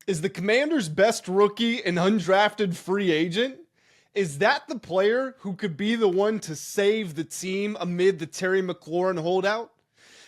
Is the Commanders' best rookie an undrafted free agent? Is that the player who could be the one to save the team amid the Terry McLaurin holdout?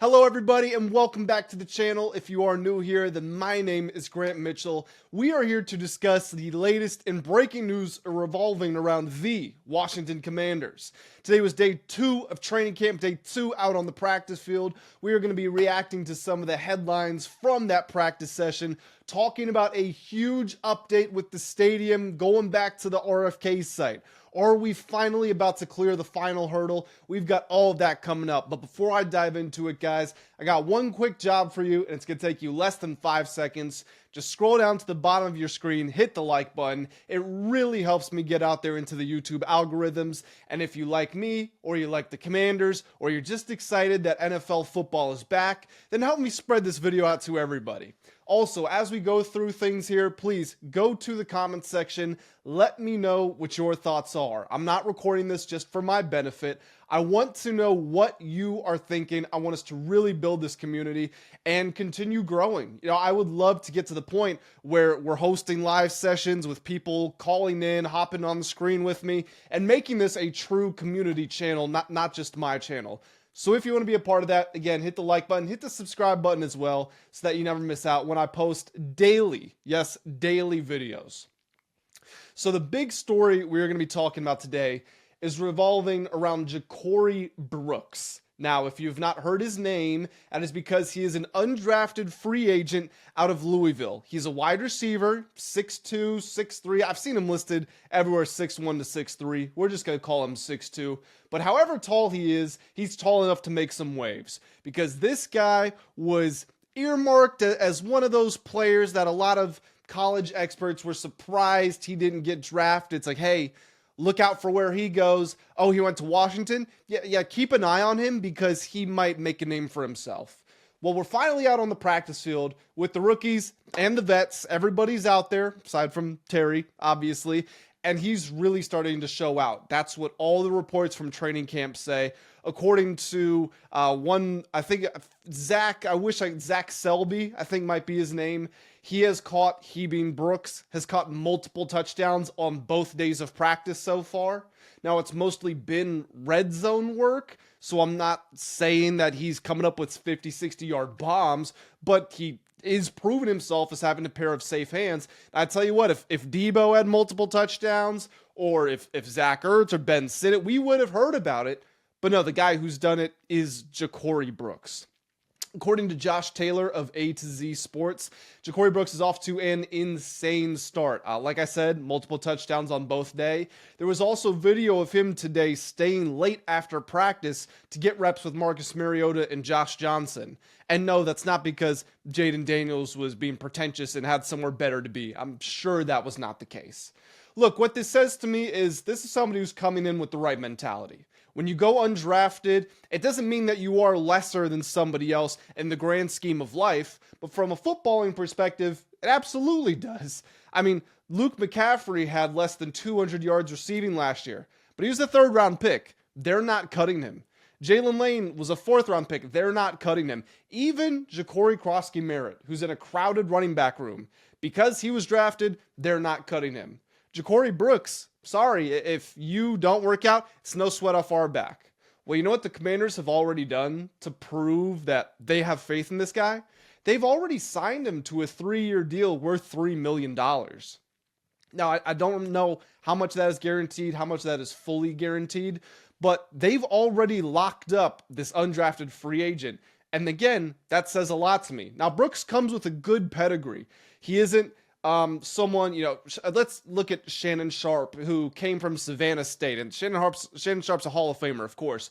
Hello, everybody, and welcome back to the channel. If you are new here, then my name is Grant Mitchell. We are here to discuss the latest in breaking news revolving around the Washington Commanders. Today was day 2 of training camp, day 2 out on the practice field. We are going to be reacting to some of the headlines from that practice session, talking about a huge update with the stadium going back to the RFK site. Are we finally about to clear the final hurdle? We've got all of that coming up. But before I dive into it, guys, I got one quick job for you, and it's going to take you less than 5 seconds. Just scroll down to the bottom of your screen, hit the like button. It really helps me get out there into the YouTube algorithms. And if you like me, or you like the Commanders, or you're just excited that NFL football is back, then help me spread this video out to everybody. Also, as we go through things here, please go to the comments section. Let me know what your thoughts are. I'm not recording this just for my benefit. I want to know what you are thinking. I want us to really build this community and continue growing. You know, I would love to get to the point where we're hosting live sessions with people calling in, hopping on the screen with me, and making this a true community channel, not just my channel. So if you want to be a part of that, again, hit the like button, hit the subscribe button as well, so that you never miss out when I post daily, yes, daily videos. So the big story we're going to be talking about today is revolving around Jakori Brooks. Now, if you've not heard his name, that is because he is an undrafted free agent out of Louisville. He's a wide receiver, 6'2", 6'3". I've seen him listed everywhere 6'1" to 6'3". We're just going to call him 6'2". But however tall he is, he's tall enough to make some waves. Because this guy was earmarked as one of those players that a lot of college experts were surprised he didn't get drafted. It's like, hey, look out for where he goes. Oh, he went to Washington? Yeah, keep an eye on him because he might make a name for himself. Well, we're finally out on the practice field with the rookies and the vets. Everybody's out there, aside from Terry, obviously, and he's really starting to show out. That's what all the reports from training camp say. According to Zach Selby, I think might be his name. He being Brooks, has caught multiple touchdowns on both days of practice so far. Now, it's mostly been red zone work, so I'm not saying that he's coming up with 50, 60-yard bombs, but he is proving himself as having a pair of safe hands. I tell you what, if Debo had multiple touchdowns, or if Zach Ertz or Ben Sinnott, we would have heard about it. But no, the guy who's done it is Jakori Brooks. According to Josh Taylor of A to Z Sports, Jakori Brooks is off to an insane start. Like I said, multiple touchdowns on both day. There was also video of him today staying late after practice to get reps with Marcus Mariota and Josh Johnson. And no, that's not because Jaden Daniels was being pretentious and had somewhere better to be. I'm sure that was not the case. Look, what this says to me is this is somebody who's coming in with the right mentality. When you go undrafted, it doesn't mean that you are lesser than somebody else in the grand scheme of life, but from a footballing perspective, it absolutely does. I mean, Luke McCaffrey had less than 200 yards receiving last year, but he was a 3rd-round pick. They're not cutting him. Jalen Lane was a 4th-round pick. They're not cutting him. Even Jakori Krosky-Merritt, who's in a crowded running back room, because he was drafted, they're not cutting him. Jakori Brooks, sorry, if you don't work out, it's no sweat off our back. Well, you know what the Commanders have already done to prove that they have faith in this guy? They've already signed him to a 3-year deal worth $3 million. Now, I don't know how much that is guaranteed, how much that is fully guaranteed, but they've already locked up this undrafted free agent. And again, that says a lot to me. Now, Brooks comes with a good pedigree. He isn't someone, let's look at Shannon Sharp, who came from Savannah State, and Shannon Sharp's a Hall of Famer, of course,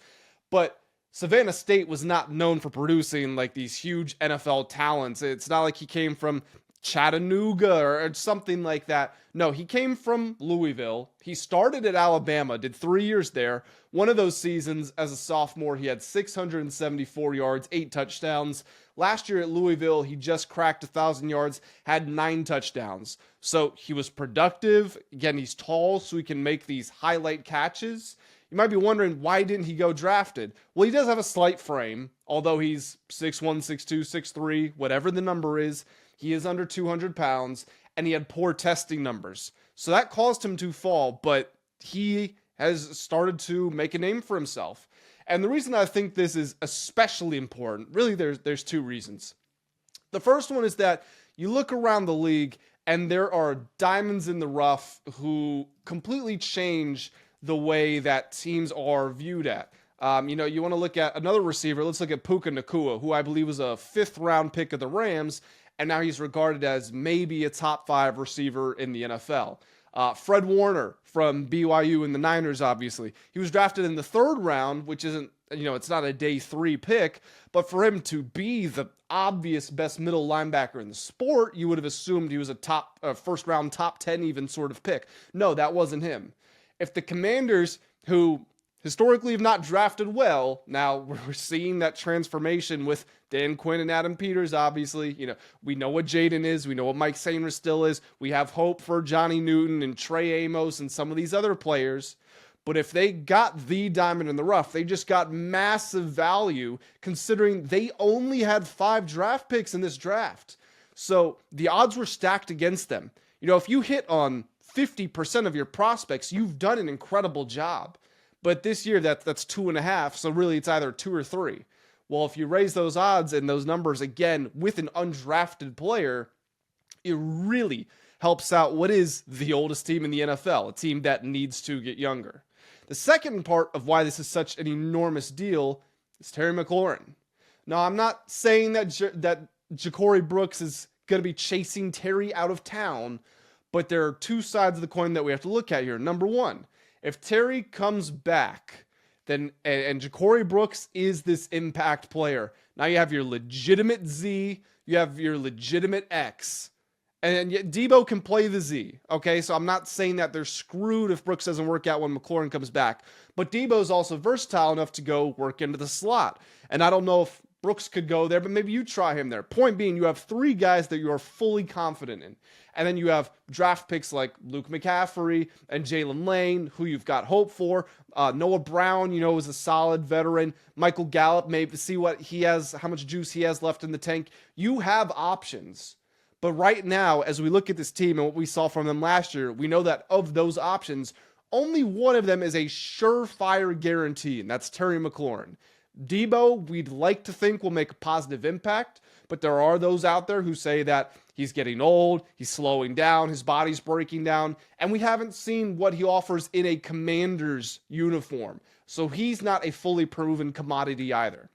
but Savannah State was not known for producing like these huge NFL talents. It's not like he came from Chattanooga or something like that. No, he came from Louisville. He started at Alabama, did 3 years there. One of those seasons as a sophomore, he had 674 yards, 8 touchdowns. Last year at Louisville, he just cracked 1,000 yards, had 9 touchdowns. So he was productive. Again, he's tall, so he can make these highlight catches. You might be wondering, why didn't he go drafted? Well, he does have a slight frame, although he's 6'1", 6'2", 6'3", whatever the number is. He is under 200 pounds, and he had poor testing numbers. So that caused him to fall, but he has started to make a name for himself. And the reason I think this is especially important, really there's two reasons. The first one is that you look around the league and there are diamonds in the rough who completely change the way that teams are viewed at. You want to look at another receiver. Let's look at Puka Nacua, who I believe was a 5th-round pick of the Rams, and now he's regarded as maybe a top 5 receiver in the NFL. Fred Warner from BYU and the Niners, obviously. He was drafted in the 3rd round, which isn't, it's not a day 3 pick, but for him to be the obvious best middle linebacker in the sport, you would have assumed he was a top, 1st-round, top 10 even sort of pick. No, that wasn't him. If the Commanders, who historically have not drafted well, now we're seeing that transformation with Dan Quinn and Adam Peters, obviously. We know what Jaden is. We know what Mike Sainris still is. We have hope for Johnny Newton and Trey Amos and some of these other players. But if they got the diamond in the rough, they just got massive value considering they only had 5 draft picks in this draft. So the odds were stacked against them. If you hit on 50% of your prospects, you've done an incredible job. But this year, that's 2.5, so really it's either 2 or 3. Well, if you raise those odds and those numbers again with an undrafted player, it really helps out what is the oldest team in the NFL, a team that needs to get younger. The second part of why this is such an enormous deal is Terry McLaurin. Now, I'm not saying that Jakori Brooks is going to be chasing Terry out of town, but there are 2 sides of the coin that we have to look at here. Number one, if Terry comes back, then and Jakori Brooks is this impact player. Now you have your legitimate Z, you have your legitimate X, and yet Debo can play the Z. Okay, so I'm not saying that they're screwed if Brooks doesn't work out when McLaurin comes back, but Debo's also versatile enough to go work into the slot. And I don't know if Brooks could go there, but maybe you try him there. Point being, you have 3 guys that you are fully confident in. And then you have draft picks like Luke McCaffrey and Jalen Lane, who you've got hope for. Noah Brown, is a solid veteran. Michael Gallup, maybe see what he has, how much juice he has left in the tank. You have options. But right now, as we look at this team and what we saw from them last year, we know that of those options, only one of them is a surefire guarantee, and that's Terry McLaurin. Debo, we'd like to think will make a positive impact, but there are those out there who say that he's getting old, he's slowing down, his body's breaking down, and we haven't seen what he offers in a Commander's uniform. So he's not a fully proven commodity either.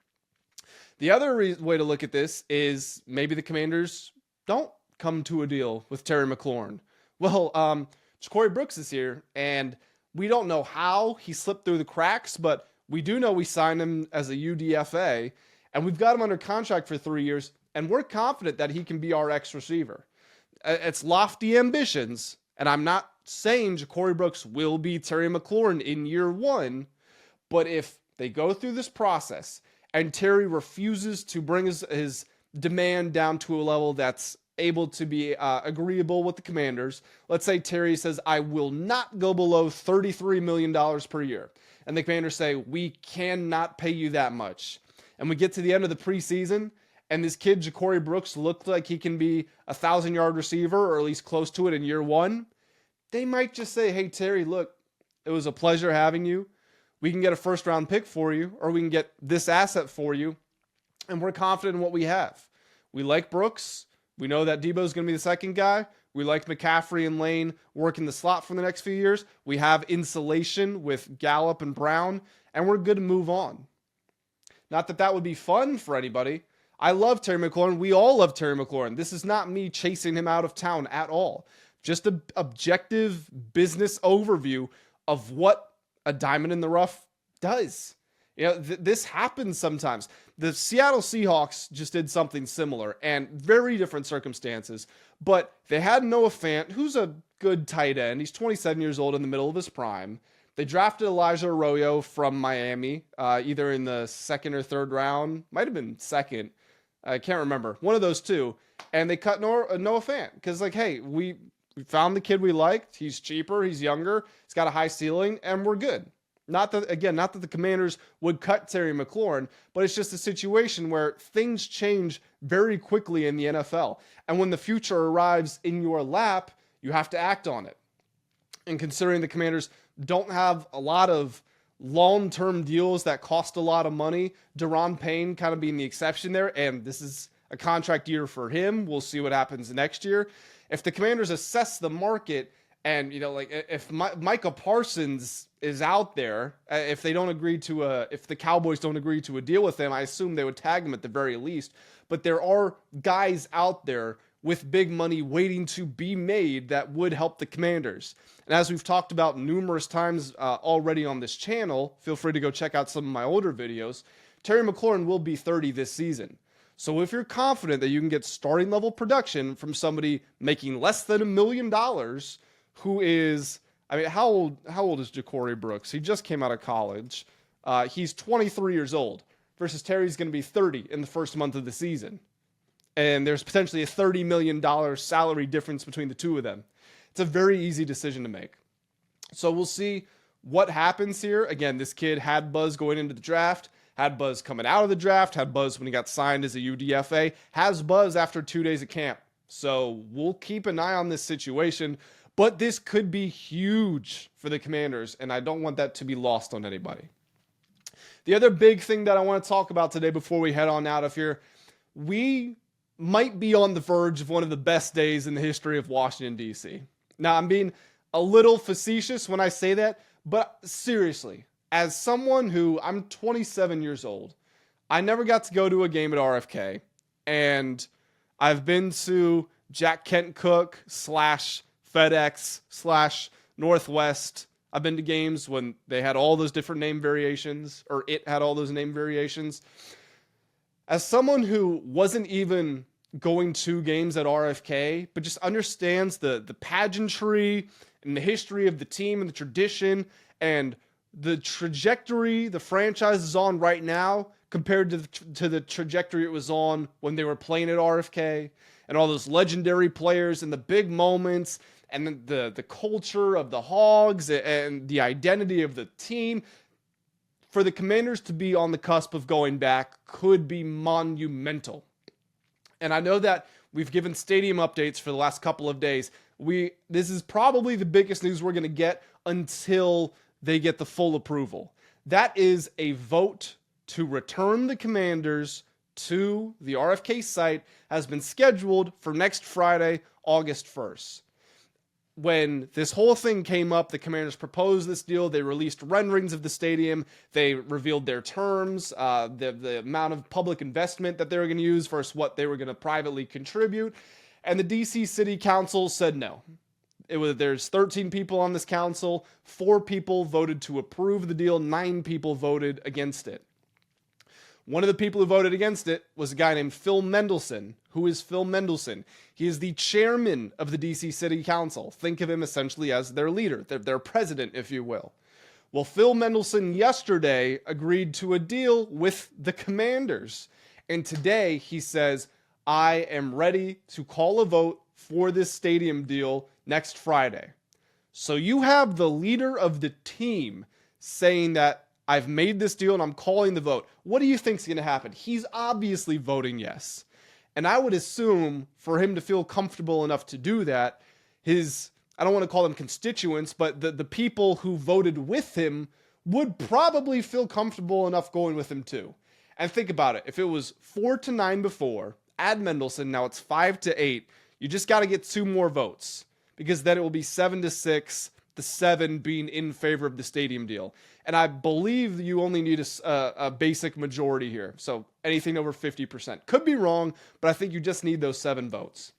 The other way to look at this is maybe the Commanders don't come to a deal with Terry McLaurin. Well, Jakori Brooks is here, and we don't know how he slipped through the cracks, but we do know we signed him as a UDFA, and we've got him under contract for 3 years, and we're confident that he can be our X receiver. It's lofty ambitions, and I'm not saying Jakori Brooks will be Terry McLaurin in year 1, but if they go through this process and Terry refuses to bring his demand down to a level that's able to be agreeable with the Commanders, let's say Terry says, I will not go below $33 million per year. And the Commanders say, we cannot pay you that much. And we get to the end of the preseason, and this kid, Jakori Brooks, looked like he can be a 1,000-yard receiver, or at least close to it in year 1. They might just say, hey, Terry, look, it was a pleasure having you. We can get a first-round pick for you, or we can get this asset for you, and we're confident in what we have. We like Brooks. We know that Debo's going to be the second guy. We like McCaffrey and Lane working the slot for the next few years. We have insulation with Gallup and Brown, and we're good to move on. Not that that would be fun for anybody. I love Terry McLaurin. We all love Terry McLaurin. This is not me chasing him out of town at all. Just an objective business overview of what a diamond in the rough does. This happens sometimes. The Seattle Seahawks just did something similar and very different circumstances, but they had Noah Fant, who's a good tight end. He's 27 years old in the middle of his prime. They drafted Elijah Arroyo from Miami, either in the 2nd or 3rd round. Might have been 2nd. I can't remember. One of those 2. And they cut Noah Fant because, hey, we found the kid we liked. He's cheaper. He's younger. He's got a high ceiling, and we're good. Not that the Commanders would cut Terry McLaurin, but it's just a situation where things change very quickly in the NFL. And when the future arrives in your lap, you have to act on it. And considering the Commanders don't have a lot of long-term deals that cost a lot of money, Daron Payne kind of being the exception there, and this is a contract year for him. We'll see what happens next year. If the Commanders assess the market and, like if Micah Parsons is out there, if they don't agree to if the Cowboys don't agree to a deal with him, I assume they would tag him at the very least. But there are guys out there with big money waiting to be made that would help the Commanders. And as we've talked about numerous times already on this channel, feel free to go check out some of my older videos. Terry McLaurin will be 30 this season. So if you're confident that you can get starting level production from somebody making less than $1 million, who is, how old is Jakori Brooks? He just came out of college. He's 23 years old versus Terry's going to be 30 in the first month of the season. And there's potentially a $30 million salary difference between the two of them. It's a very easy decision to make. So we'll see what happens here. Again, this kid had buzz going into the draft, had buzz coming out of the draft, had buzz when he got signed as a UDFA, has buzz after 2 days of camp. So we'll keep an eye on this situation. But this could be huge for the Commanders, and I don't want that to be lost on anybody. The other big thing that I want to talk about today before we head on out of here, we might be on the verge of one of the best days in the history of Washington, D.C. Now, I'm being a little facetious when I say that, but seriously, as someone who, I'm 27 years old, I never got to go to a game at RFK, and I've been to Jack Kent Cooke / FedEx / Northwest. I've been to games when they had all those different name variations, or it had all those name variations. As someone who wasn't even going to games at RFK, but just understands the pageantry and the history of the team and the tradition and the trajectory the franchise is on right now compared to the trajectory it was on when they were playing at RFK, and all those legendary players and the big moments and the culture of the Hogs and the identity of the team. For the Commanders to be on the cusp of going back could be monumental. And I know that we've given stadium updates for the last couple of days. This is probably the biggest news we're going to get until they get the full approval. That is a vote to return the Commanders to the RFK site has been scheduled for next Friday, August 1st. When this whole thing came up, the Commanders proposed this deal. They released renderings of the stadium. They revealed their terms, the amount of public investment that they were going to use versus what they were going to privately contribute. And the DC City Council said no. There's 13 people on this council. 4 people voted to approve the deal. 9 people voted against it. One of the people who voted against it was a guy named Phil Mendelson. Who is Phil Mendelson? He is the chairman of the DC City Council. Think of him essentially as their leader, their president, if you will. Well, Phil Mendelson yesterday agreed to a deal with the Commanders. And today he says, I am ready to call a vote for this stadium deal next Friday. So you have the leader of the team saying that I've made this deal and I'm calling the vote. What do you think is going to happen? He's obviously voting yes. And I would assume for him to feel comfortable enough to do that, I don't want to call them constituents, but the people who voted with him would probably feel comfortable enough going with him too. And think about it. If it was 4-9 before, add Mendelson, now it's 5-8. You just got to get 2 more votes because then it will be 7-6, the 7 being in favor of the stadium deal. And I believe you only need a basic majority here. So anything over 50%. Could be wrong, but I think you just need those 7 votes.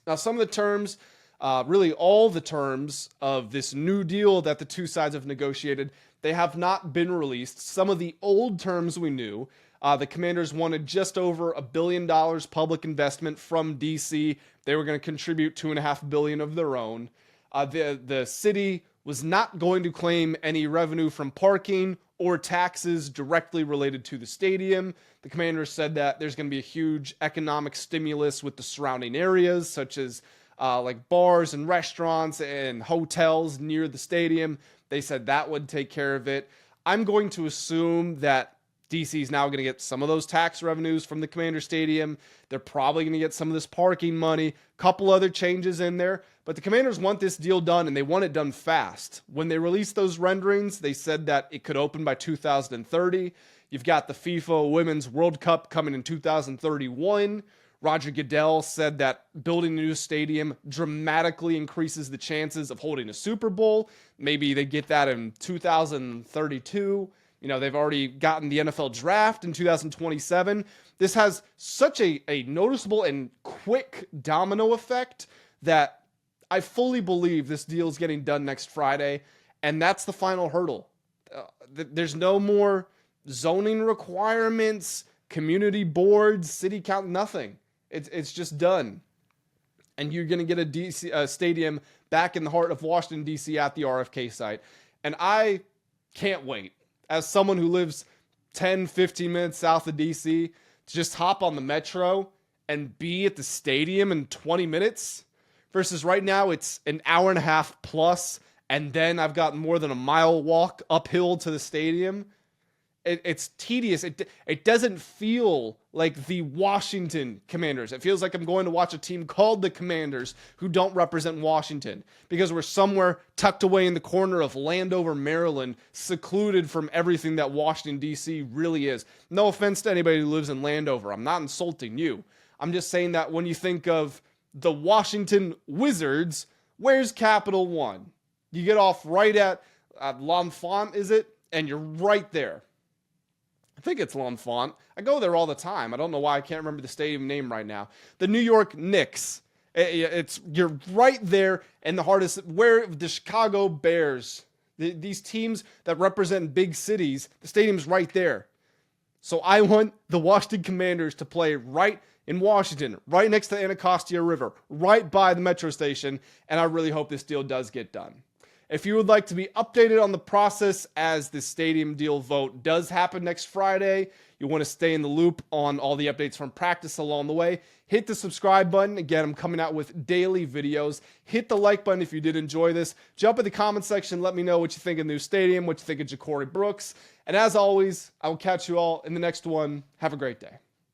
Now, some of the terms, really all the terms of this new deal that the two sides have negotiated, they have not been released. Some of the old terms we knew. The Commanders wanted just over $1 billion public investment from DC. They were going to contribute $2.5 billion of their own. The city was not going to claim any revenue from parking or taxes directly related to the stadium. The Commanders said that there's going to be a huge economic stimulus with the surrounding areas, such as like bars and restaurants and hotels near the stadium. They said that would take care of it. I'm going to assume that DC is now going to get some of those tax revenues from the Commander Stadium. They're probably going to get some of this parking money, couple other changes in there. But the Commanders want this deal done, and they want it done fast. When they released those renderings, they said that it could open by 2030. You've got the FIFA Women's World Cup coming in 2031. Roger Goodell said that building a new stadium dramatically increases the chances of holding a Super Bowl. Maybe they get that in 2032. You know, they've already gotten the NFL draft in 2027. This has such a noticeable and quick domino effect that I fully believe this deal is getting done next Friday, and that's the final hurdle. There's no more zoning requirements, community boards, city count, nothing. It's just done. And you're going to get a stadium back in the heart of Washington, D.C. at the RFK site. And I can't wait. As someone who lives 10, 15 minutes south of D.C., to just hop on the metro and be at the stadium in 20 minutes versus right now it's an hour and a half plus, and then I've got more than a mile walk uphill to the stadium. It's tedious. It doesn't feel like the Washington Commanders. It feels like I'm going to watch a team called the Commanders who don't represent Washington because we're somewhere tucked away in the corner of Landover, Maryland, secluded from everything that Washington, D.C. really is. No offense to anybody who lives in Landover. I'm not insulting you. I'm just saying that when you think of the Washington Wizards, where's Capital One? You get off right at L'Enfant, is it? And you're right there. I think it's L'Enfant. I go there all the time. I don't know why I can't remember the stadium name right now. The New York Knicks. You're right there in the hardest, where the Chicago Bears, these teams that represent big cities, the stadium's right there. So I want the Washington Commanders to play right in Washington, right next to the Anacostia River, right by the metro station, and I really hope this deal does get done. If you would like to be updated on the process as the stadium deal vote does happen next Friday, you want to stay in the loop on all the updates from practice along the way, hit the subscribe button. Again, I'm coming out with daily videos. Hit the like button if you did enjoy this. Jump in the comment section. Let me know what you think of the new stadium, what you think of Jakori Brooks. And as always, I will catch you all in the next one. Have a great day.